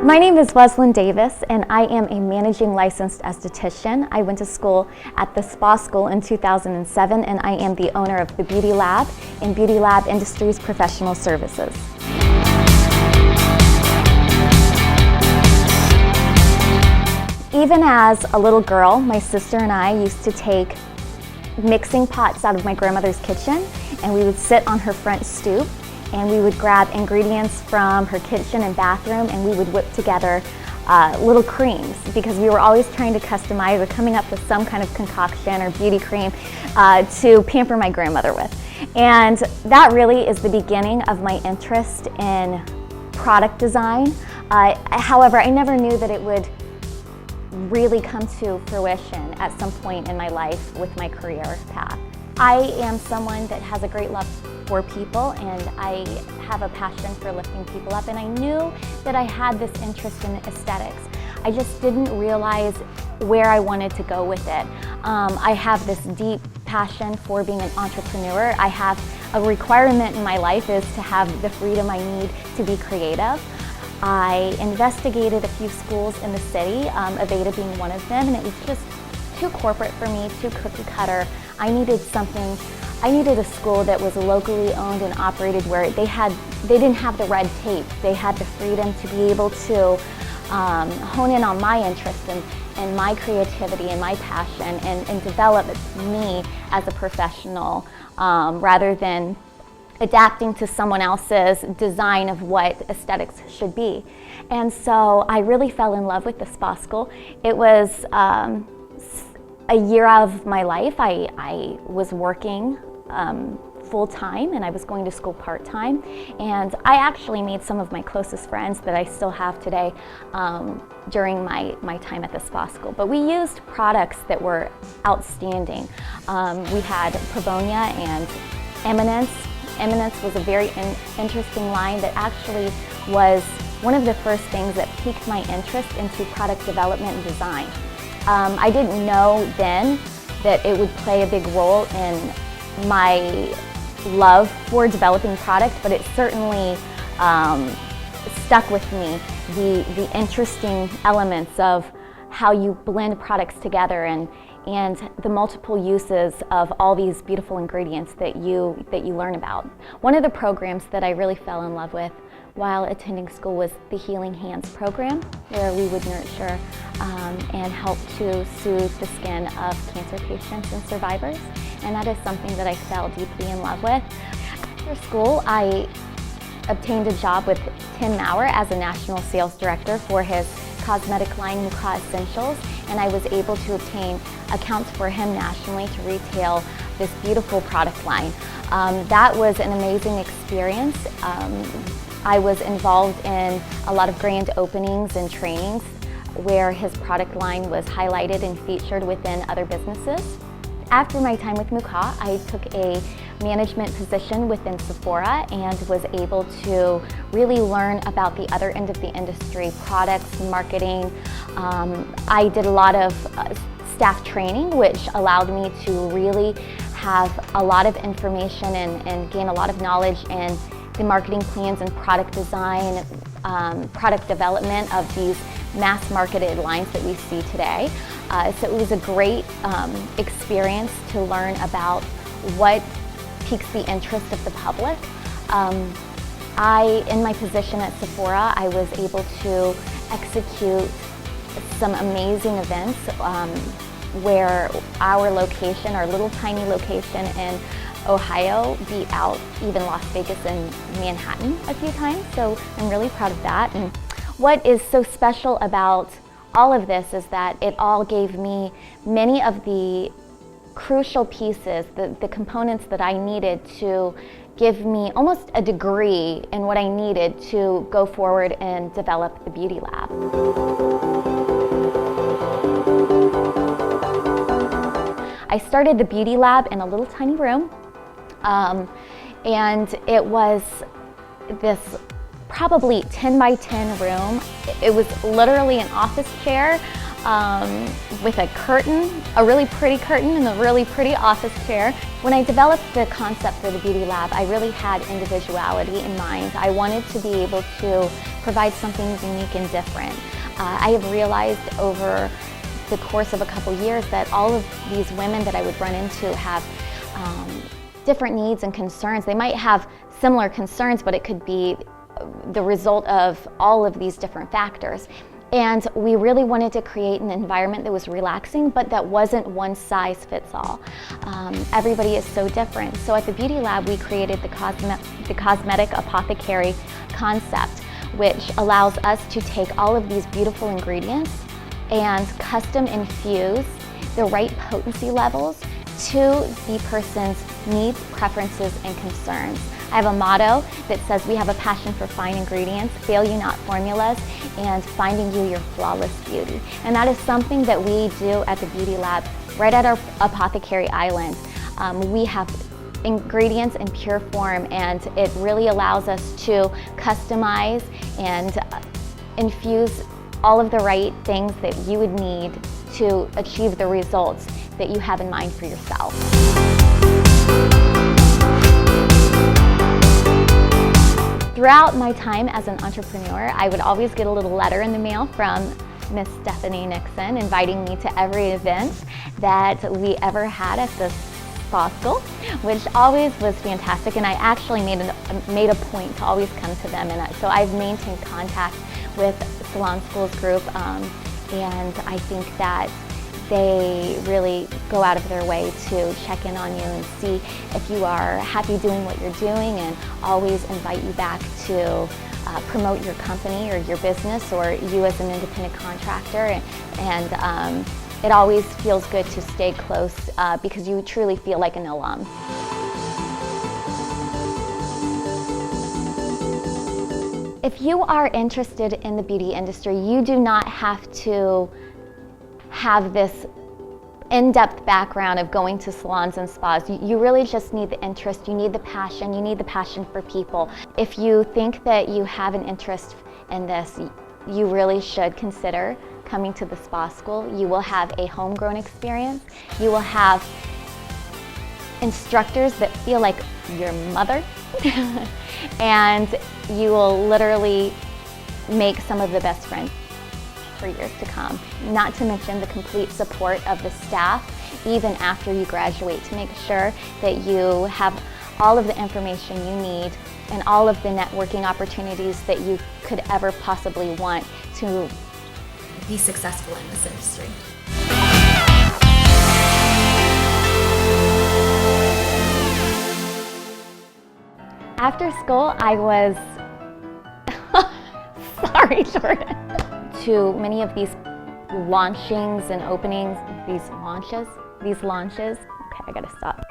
My name is Wezlynn Davis, and I am a managing licensed esthetician. I went to school at the Spa School in 2007, and I am the owner of the Beauty Lab in Beauty Lab Industries Professional Services. Even as a little girl, my sister and I used to take mixing pots out of my grandmother's kitchen, and we would sit on her front stoop and we would grab ingredients from her kitchen and bathroom, and we would whip together little creams, because we were always trying to customize or coming up with some kind of concoction or beauty cream to pamper my grandmother with. And that really is the beginning of my interest in product design. However, I never knew that it would really come to fruition at some point in my life with my career path. I am someone that has a great love for people, and I have a passion for lifting people up, and I knew that I had this interest in aesthetics. I just didn't realize where I wanted to go with it. I have this deep passion for being an entrepreneur. I have a requirement in my life is to have the freedom I need to be creative. I investigated a few schools in the city, Aveda being one of them, and it was just too corporate for me, too cookie cutter. I needed a school that was locally owned and operated, where they didn't have the red tape. They had the freedom to be able to hone in on my interests and my creativity and my passion, and develop me as a professional, rather than adapting to someone else's design of what aesthetics should be. And so I really fell in love with the spa school. It was a year of my life. I was working full-time, and I was going to school part-time, and I actually made some of my closest friends that I still have today during my time at the spa school. But we used products that were outstanding. We had Pavonia and Eminence. Eminence was a very interesting line that actually was one of the first things that piqued my interest into product development and design. I didn't know then that it would play a big role in my love for developing product, but it certainly stuck with me, the interesting elements of how you blend products together and the multiple uses of all these beautiful ingredients that you learn about. One of the programs that I really fell in love with while attending school was the Healing Hands program, where we would nurture and help to soothe the skin of cancer patients and survivors, and that is something that I fell deeply in love with. After school, I obtained a job with Tim Maurer as a national sales director for his cosmetic line, Muka Essentials, and I was able to obtain accounts for him nationally to retail this beautiful product line. That was an amazing experience. I was involved in a lot of grand openings and trainings where his product line was highlighted and featured within other businesses. After my time with Muka, I took a management position within Sephora and was able to really learn about the other end of the industry, products, marketing. I did a lot of staff training, which allowed me to really have a lot of information and gain a lot of knowledge in the marketing plans and product design, product development of these mass-marketed lines that we see today. So it was a great experience to learn about what piques the interest of the public. In my position at Sephora, I was able to execute some amazing events where our location, our little tiny location in Ohio, beat out even Las Vegas and Manhattan a few times, so I'm really proud of that. And what is so special about all of this is that it all gave me many of the crucial pieces, the components that I needed to give me almost a degree in what I needed to go forward and develop the Beauty Lab. I started the Beauty Lab in a little tiny room, and it was this probably 10 by 10 room. It was literally an office chair with a curtain, a really pretty curtain and a really pretty office chair. When I developed the concept for the Beauty Lab, I really had individuality in mind. I wanted to be able to provide something unique and different. I have realized over the course of a couple years that all of these women that I would run into have different needs and concerns. They might have similar concerns, but it could be the result of all of these different factors. And we really wanted to create an environment that was relaxing, but that wasn't one size fits all. Everybody is so different. So at the Beauty Lab, we created the cosmetic apothecary concept, which allows us to take all of these beautiful ingredients and custom infuse the right potency levels to the person's needs, preferences, and concerns. I have a motto that says we have a passion for fine ingredients, fail you not formulas, and finding you your flawless beauty. And that is something that we do at the Beauty Lab right at our Apothecary Island. We have ingredients in pure form, and it really allows us to customize and infuse all of the right things that you would need to achieve the results that you have in mind for yourself. Throughout my time as an entrepreneur, I would always get a little letter in the mail from Miss Stephanie Nixon inviting me to every event that we ever had at the spa school, which always was fantastic, and I actually made a point to always come to them, and so I've maintained contact with Salon Schools Group, and I think that they really go out of their way to check in on you and see if you are happy doing what you're doing, and always invite you back to promote your company or your business or you as an independent contractor. And it always feels good to stay close because you truly feel like an alum. If you are interested in the beauty industry, you do not have to have this in-depth background of going to salons and spas. You really just need the interest, you need the passion, you need the passion for people. If you think that you have an interest in this, you really should consider coming to the spa school. You will have a homegrown experience. You will have instructors that feel like your mother, and you will literally make some of the best friends for years to come. Not to mention the complete support of the staff even after you graduate, to make sure that you have all of the information you need and all of the networking opportunities that you could ever possibly want to be successful in this industry. After school, I was, sorry, Jordan. To many of these launchings and openings, these launches, okay, I gotta stop.